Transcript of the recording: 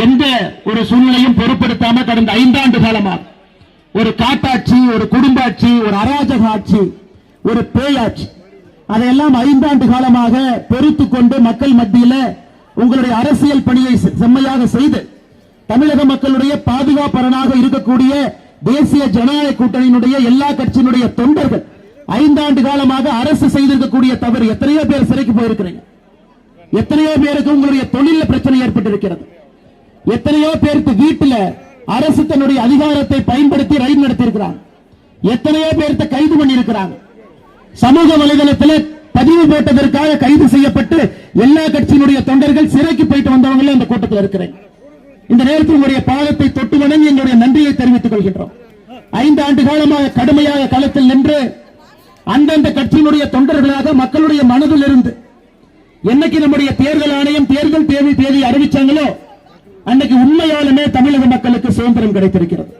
எந்த ஒரு சூழ்நிலையும் பொருட்படுத்தாம கடந்த 5 ஆண்டு காலமாக ஒரு காட்டாட்சி, ஒரு குடும்பாட்சி, ஒரு அராஜக ஆட்சி, ஒரு பேயாட்சி, அதையெல்லாம் 5 ஆண்டு காலமாக பொறுத்துக் கொண்டு மக்கள் மத்தியில் உங்களுடைய அரசியல் பணியை செம்மையாக செய்து தமிழக மக்களுடைய பாதுகாப்பரனாக இருக்கக்கூடிய தேசிய ஜனநாயக கூட்டணியினுடைய எல்லா கட்சியினுடைய தொண்டர்கள் 5 ஆண்டு காலமாக அரசு செய்திருக்கக்கூடிய தவறு. எத்தனையோ பேர் சிறைக்கு போயிருக்கிறீங்க, எத்தனையோ பேருக்கு உங்களுடைய தொழில பிரச்சனை ஏற்பட்டிருக்கிறது, எத்தனையோ பேருக்கு வீட்டில் அரசு தன்னுடைய அதிகாரத்தை பயன்படுத்தி ரைடு நடத்தியிருக்கிறாங்க, எத்தனையோ பேருக்கு கைது பண்ணியிருக்கிறாங்க, சமூக வலைதளத்தில் பதிவு போட்டதற்காக கைது செய்யப்பட்டு எல்லா கட்சியினுடைய தொண்டர்கள் சிறைக்கு போயிட்டு வந்தவங்களும் இந்த கூட்டத்தில் இருக்கிறேன். இந்த நேரத்தில் உங்களுடைய பாதத்தை தொட்டு வணங்கி எங்களுடைய நன்றியை தெரிவித்துக் கொள்கின்றோம். 5 ஆண்டு காலமாக கடுமையாக களத்தில் நின்று அந்தந்த கட்சியினுடைய தொண்டர்களாக மக்களுடைய மனதில் இருந்து என்னைக்கு நம்முடைய தேர்தல் ஆணையம் தேர்தல் தேதி அறிவிச்சாங்களோ அன்னைக்கு உண்மையாலுமே தமிழக மக்களுக்கு சுதந்திரம் கிடைத்திருக்கிறது.